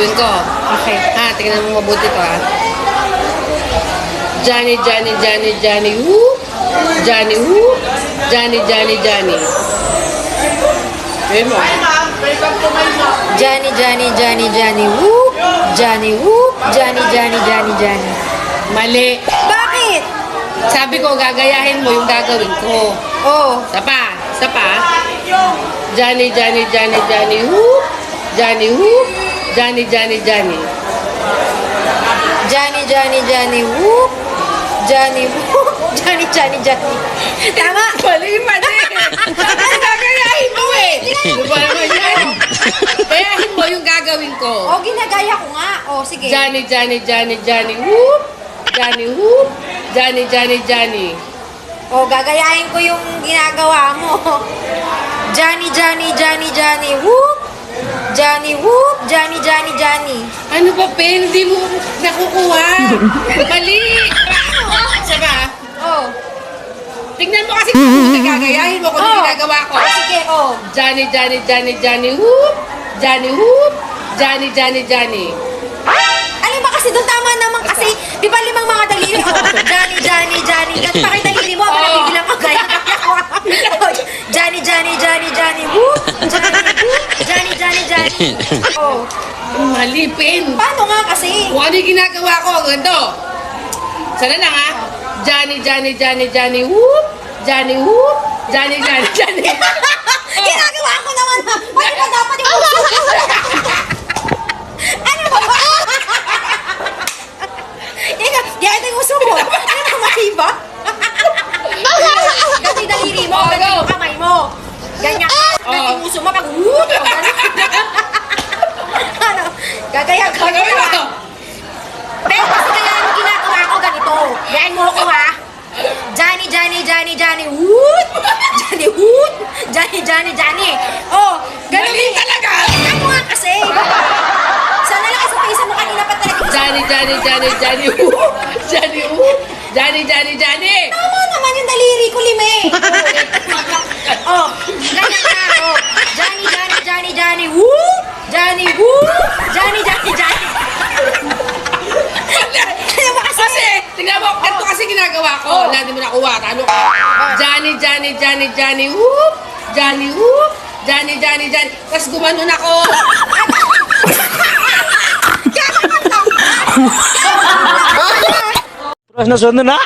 gagawin ko. Okay. Ha, tingnan mo mabuti to ha. Johnny, Johnny, Johnny, Johnny, whoop. Johnny, whoop. Johnny, Johnny, Johnny. Sabi mo. Johnny, Johnny, Johnny, Johnny, whoop. Johnny, whoop. Johnny, Johnny, Johnny, Johnny. Mali. Bakit? Sabi ko, gagayahin mo yung gagawin ko. Oh. Sapa. Johnny, Johnny, Johnny, Johnny, whoop. Johnny, whoop. Johnny, Johnny, Johnny. Johnny, Johnny, Johnny, whoop. Johnny, whoop. Johnny, Johnny, Johnny. Tama? Mali. Ano gagayahin mo eh? Ano ba naman yan? Gayahin mo yung gagawin ko. O, ginagaya ko nga. O, sige. Johnny, Johnny, Johnny, Johnny, whoop. Johnny, whoop. Johnny, Johnny, Johnny. O, gagayahin ko yung ginagawa mo. Johnny, Johnny, Johnny, Johnny, whoop. Johnny, whoop. Johnny, Johnny, Johnny. Ano ba, Pen? Hindi mo nakukuha. Mali. Isa ba? Oh. Tingnan mo kasi kung gagayahin mo kung ano ginagawa ko. Sige, oh. Johnny, Johnny, Johnny, Johnny, whoop. Johnny, whoop. Johnny, Johnny, Johnny. Alin ba kasi doon tama naman kasi, di ba 5 mga daliri? Oh, Johnny, Johnny, Johnny. At pakay daliri mo, bilang ko gaya. Johnny, Johnny, Johnny, Johnny, whoop. Johnny, whoop. Johnny, Johnny, Johnny. Oh. Mali, Pen. Paano nga kasi? Kung ano yung ginagawa ko, ganito. Sana lang ha. Johnny, Johnny, Johnny, Johnny, whoop. Johnny, whoop. Johnny, Johnny, Johnny. Ginagawa ko naman ha. Bakit ba dapat yung uso? Ano ba? Di ito yung uso mo. Ano ba maiba? Ganito yung daliri mo. Ganito yung kamay mo. Ganyan. Ganito yung uso mo. Pag whoop. Ano? Gagaya ka. Gagawin mo. Pero kasi kaya yung ginagawa ko ganito. Yan mo ko ha. Johnny, Johnny, Johnny, Johnny, woot! Johnny, woot! Johnny, Johnny, Johnny. Oh, ganun Mali talaga. Ano nga kasi? Sana lang sa pisa mo kanina pa talaga. Johnny, Johnny, Johnny, Johnny, whoop. Johnny, whoop. Johnny, Johnny, Johnny. Tama naman yung daliri ko, Lime. Oh, ganyan ka. Oh, Johnny, Johnny, Johnny, Johnny, woot! Johnny, woot! Johnny, Johnny, Johnny. Ano ba kasi? Tingnan mo, ito kasi ginagawa ko. Wala, di mo nakuha. Talo ka. Johnny, Johnny, Johnny, Johnny, whoop. Johnny, whoop. Johnny, Johnny, Johnny. Tapos gumanon ako. Terus na sunod na.